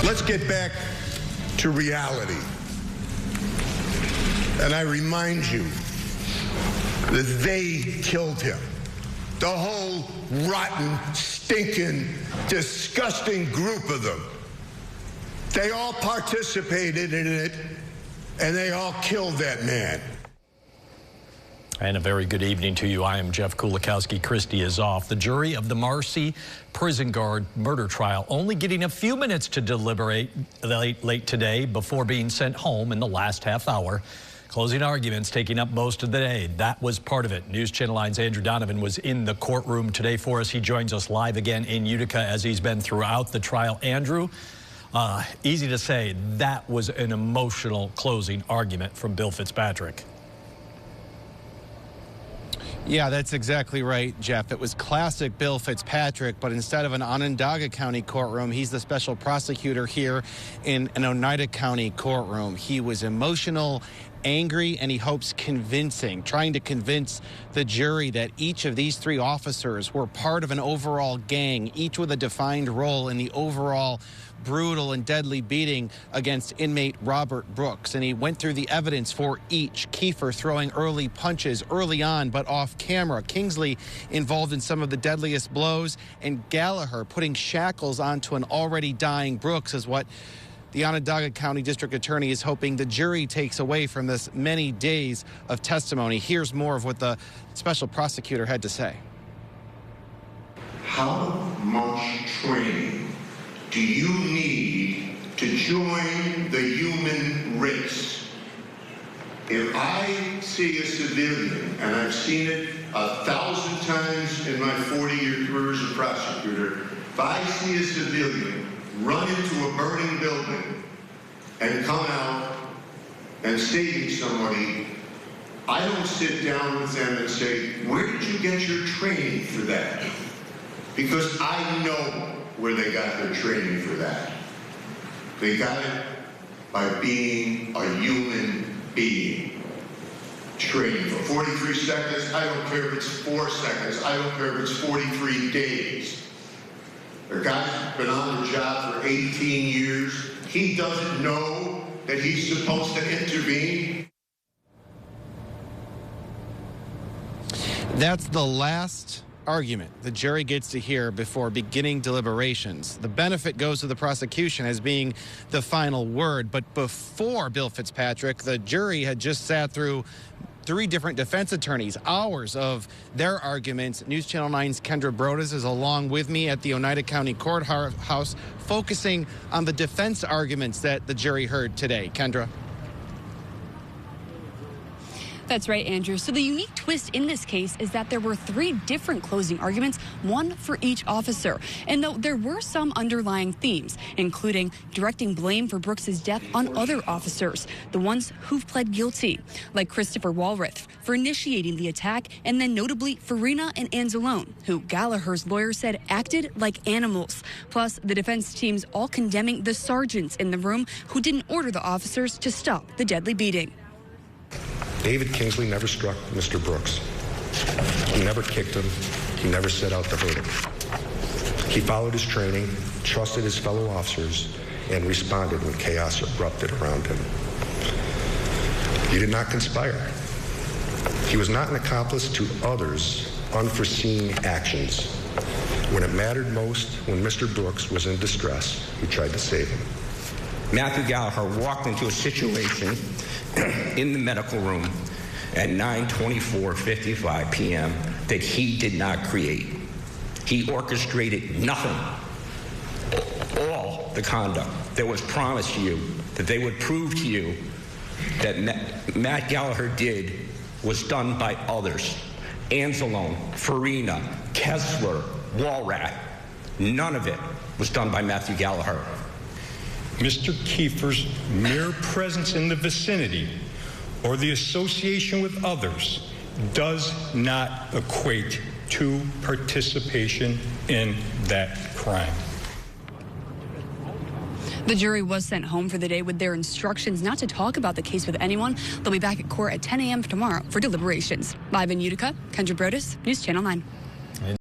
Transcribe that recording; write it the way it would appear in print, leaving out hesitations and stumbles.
Let's get back to reality. And I remind you that they killed him. The whole rotten, stinking, disgusting group of them. They all participated in it, and they all killed that man. And a very good evening to you. I am Jeff Kulikowski. Christie is off. The jury of the Marcy Prison Guard murder trial only getting a few minutes to deliberate late today before being sent home in the last half hour. Closing arguments taking up most of the day. That was part of it. News Channel 9's Andrew Donovan was in the courtroom today for us. He joins us live again in Utica as he's been throughout the trial. Andrew, easy to say that was an emotional closing argument from Bill Fitzpatrick. Yeah, that's exactly right, Jeff. It was classic Bill Fitzpatrick, but instead of an Onondaga County courtroom, he's the special prosecutor here in an Oneida County courtroom. He was emotional, angry, and he hopes convincing, trying to convince the jury that each of these three officers were part of an overall gang, each with a defined role in the overall brutal and deadly beating against inmate Robert Brooks. And he went through the evidence for each. Kiefer throwing early punches early on, but off camera. Kingsley involved in some of the deadliest blows. And Gallagher putting shackles onto an already dying Brooks is what the Onondaga County District Attorney is hoping the jury takes away from this many days of testimony. Here's more of what the special prosecutor had to say. How much training do you need to join the human race? If I see a civilian, and I've seen it 1,000 times in my 40-year career as a prosecutor, if I see a civilian run into a burning building and come out and saving somebody, I don't sit down with them and say, where did you get your training for that? Because I know where they got their training for that. They got it by being a human being. Training for 43 seconds, I don't care if it's 4 seconds, I don't care if it's 43 days. A guy's been on the job for 18 years, he doesn't know that he's supposed to intervene. That's the last argument the jury gets to hear before beginning deliberations. The benefit goes to the prosecution as being the final word, but before Bill Fitzpatrick, the jury had just sat through 3 different defense attorneys, hours of their arguments. News Channel 9's Kendra Broadus is along with me at the Oneida County Courthouse, focusing on the defense arguments that the jury heard today. Kendra. That's right, Andrew. So the unique twist in this case is that there were 3 different closing arguments, one for each officer. And though there were some underlying themes, including directing blame for Brooks's death on other officers, the ones who've pled guilty, like Christopher Walrath for initiating the attack, and then notably Farina and Anzalone, who Gallagher's lawyer said acted like animals. Plus, the defense teams all condemning the sergeants in the room who didn't order the officers to stop the deadly beating. David Kingsley never struck Mr. Brooks. He never kicked him. He never set out to hurt him. He followed his training, trusted his fellow officers, and responded when chaos erupted around him. He did not conspire. He was not an accomplice to others' unforeseen actions. When it mattered most, when Mr. Brooks was in distress, he tried to save him. Matthew Gallagher walked into a situation in the medical room at 9:24:55 p.m. that he did not create. He orchestrated nothing. All the conduct that was promised you, that they would prove to you that Matt Gallagher did, was done by others. Anzalone, Farina, Kessler, Walrath. None of it was done by Matthew Gallagher. Mr. Kiefer's mere presence in the vicinity or the association with others does not equate to participation in that crime. The jury was sent home for the day with their instructions not to talk about the case with anyone. They'll be back at court at 10 a.m. tomorrow for deliberations. Live in Utica, Kendra Broadus, News Channel 9.